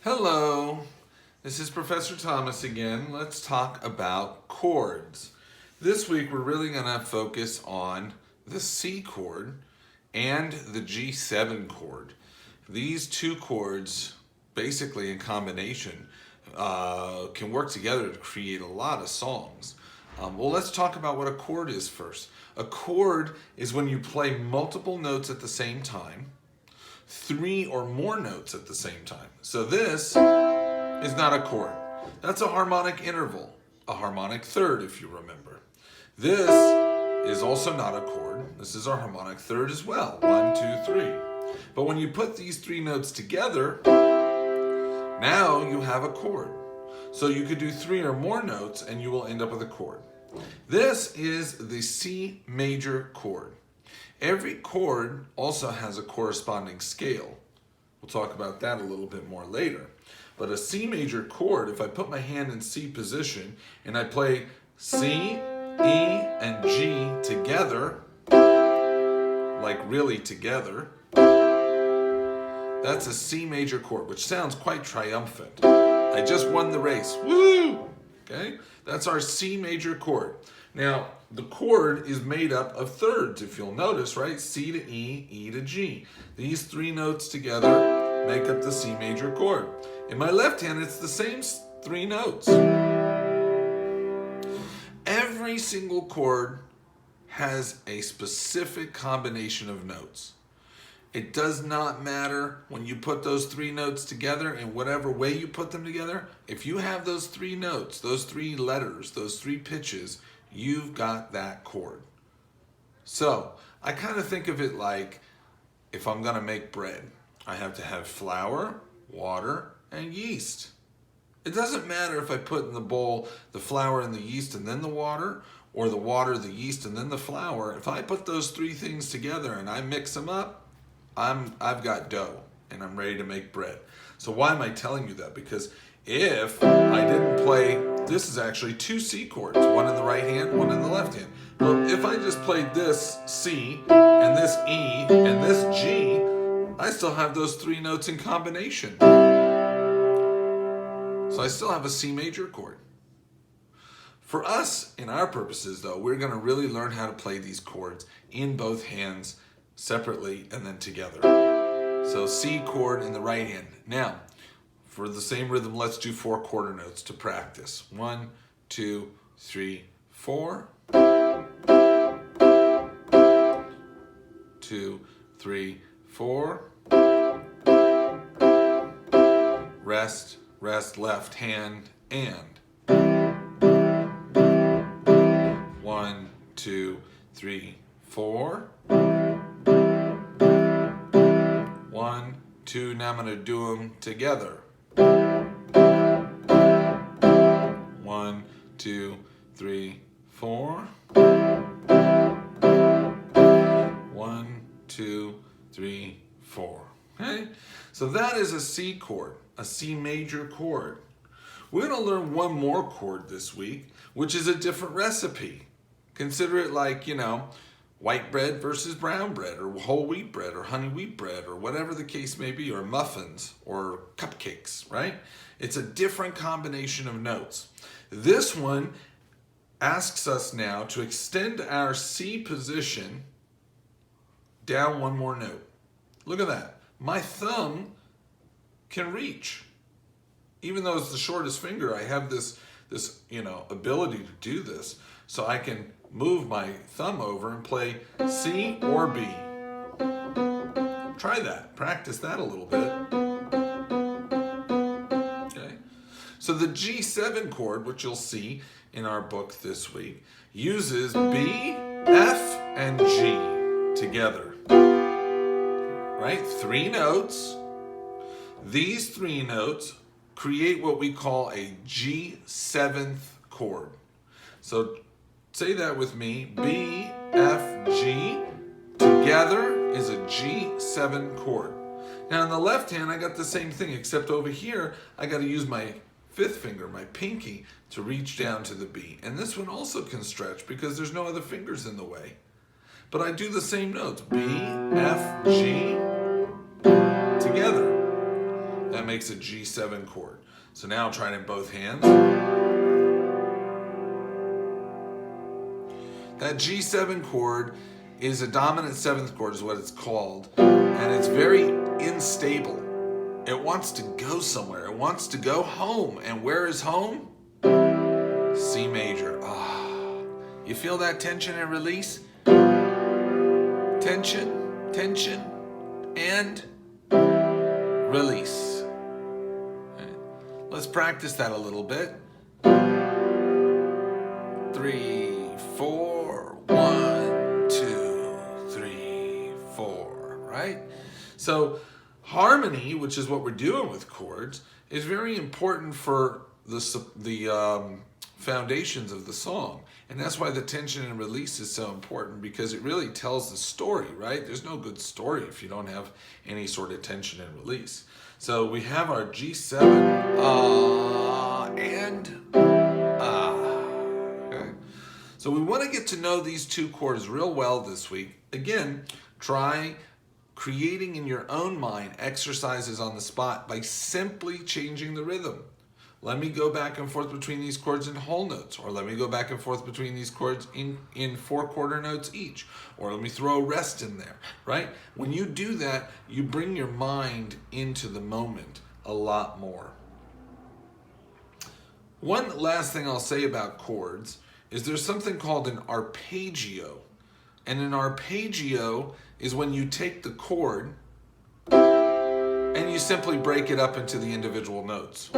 Hello, this is Professor Thomas again. Let's talk about chords. This week we're really going to focus on the C chord and the G7 chord. These two chords, basically in combination, can work together to create a lot of songs. Well, let's talk about what a chord is first. A chord is when you play multiple notes at the same time, three or more notes at the same time. So this is not a chord. That's a harmonic interval, a harmonic third if you remember. This is also not a chord. This is our harmonic third as well. 1, 2, 3. But when you put these three notes together, now you have a chord. So you could do three or more notes and you will end up with a chord. This is the C major chord. Every chord also has a corresponding scale. We'll talk about that a little bit more later. But a C major chord, if I put my hand in C position and I play C, E, and G together, like really together, that's a C major chord, which sounds quite triumphant. I just won the race. Woo! Okay? That's our C major chord. Now, the chord is made up of thirds, if you'll notice, right? C to E, E to G. These three notes together make up the C major chord. In my left hand, it's the same three notes. Every single chord has a specific combination of notes. It does not matter when you put those three notes together in whatever way you put them together. If you have those three notes, those three letters, those three pitches, you've got that chord. So I kind of think of it like if I'm going to make bread, I have to have flour, water, and yeast. It doesn't matter if I put in the bowl the flour and the yeast and then the water, or the water, the yeast, and then the flour. If I put those three things together and I mix them up, I've got dough and I'm ready to make bread. So why am I telling you that? Because if I didn't play, this is actually two C chords, one in the right hand, one in the left hand. But if I just played this C and this E and this G, I still have those three notes in combination. So I still have a C major chord. For us, in our purposes though, we're going to really learn how to play these chords in both hands separately and then together. So C chord in the right hand. Now, for the same rhythm, let's do 4 quarter notes to practice. 1, 2, 3, 4. 2, 3, 4. Rest, rest, left hand, and 1, 2, 3, 4. 1, 2, now I'm going to do them together. 1, 2, 3, 4. 1, 2, 3, 4. Okay? So that is a C chord, a C major chord. We're going to learn one more chord this week, which is a different recipe. Consider it like, white bread versus brown bread, or whole wheat bread, or honey wheat bread, or whatever the case may be, or muffins, or cupcakes, right? It's a different combination of notes. This one asks us now to extend our C position down one more note. Look at that. My thumb can reach. Even though it's the shortest finger, I have this ability to do this. So I can move my thumb over and play C or B. Try that. Practice that a little bit. Okay. So the G7 chord, which you'll see in our book this week, uses B, F, and G together. Right? 3 notes. These 3 notes create what we call a G7th chord. So say that with me. B, F, G together is a G7 chord. Now on the left hand, I got the same thing, except over here, I got to use my 5th finger, my pinky, to reach down to the B. And this one also can stretch because there's no other fingers in the way. But I do the same notes, B, F, G, together. That makes a G7 chord. So now try it in both hands. That G7 chord is a dominant seventh chord is what it's called. And it's very unstable. It wants to go somewhere. It wants to go home. And where is home? C major. You feel that tension and release? Tension, tension, and release. Okay. Let's practice that a little bit. 3, 4, 1, 2, 3, 4, right? So harmony, which is what we're doing with chords, is very important for the foundations of the song. And that's why the tension and release is so important, because it really tells the story, right? There's no good story if you don't have any sort of tension and release. So we have our G7 and okay. So we want to get to know these two chords real well this week. Again, try creating in your own mind exercises on the spot by simply changing the rhythm. Let me go back and forth between these chords in whole notes, or let me go back and forth between these chords in 4 quarter notes each, or let me throw a rest in there, right? When you do that, you bring your mind into the moment a lot more. One last thing I'll say about chords is there's something called an arpeggio. And an arpeggio is when you take the chord and you simply break it up into the individual notes.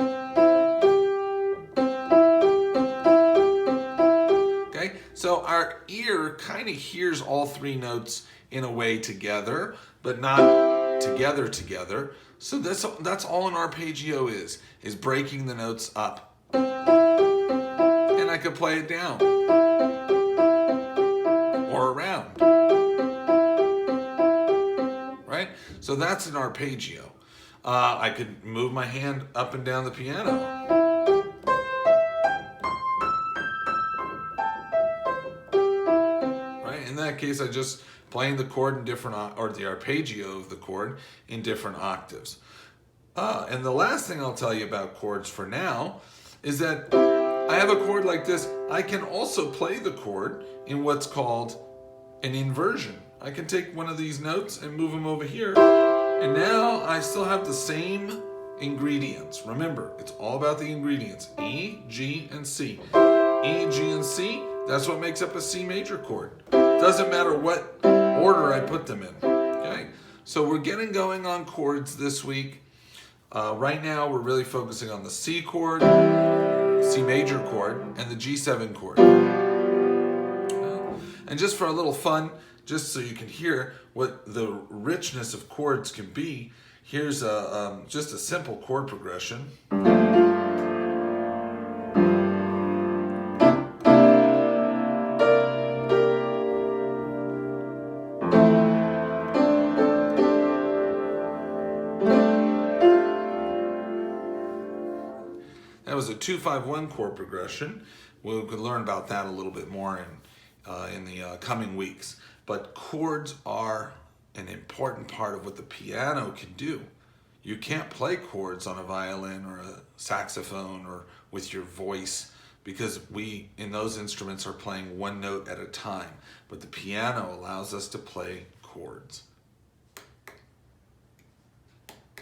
So our ear kind of hears all 3 notes in a way together, but not together. So that's all an arpeggio is breaking the notes up. And I could play it down or around, right? So that's an arpeggio. I could move my hand up and down the piano. In that case, I just playing the chord in different, or the arpeggio of the chord in different octaves. And the last thing I'll tell you about chords for now is that I have a chord like this. I can also play the chord in what's called an inversion. I can take one of these notes and move them over here. And now I still have the same ingredients. Remember, it's all about the ingredients. E, G, and C. E, G, and C, that's what makes up a C major chord. Doesn't matter what order I put them in, okay? So we're getting going on chords this week. Right now, we're really focusing on the C chord, C major chord, and the G7 chord. And just for a little fun, just so you can hear what the richness of chords can be, here's just a simple chord progression. That was a 2-5-1 chord progression. We could learn about that a little bit more in the coming weeks. But chords are an important part of what the piano can do. You can't play chords on a violin or a saxophone or with your voice, because we, in those instruments, are playing one note at a time. But the piano allows us to play chords.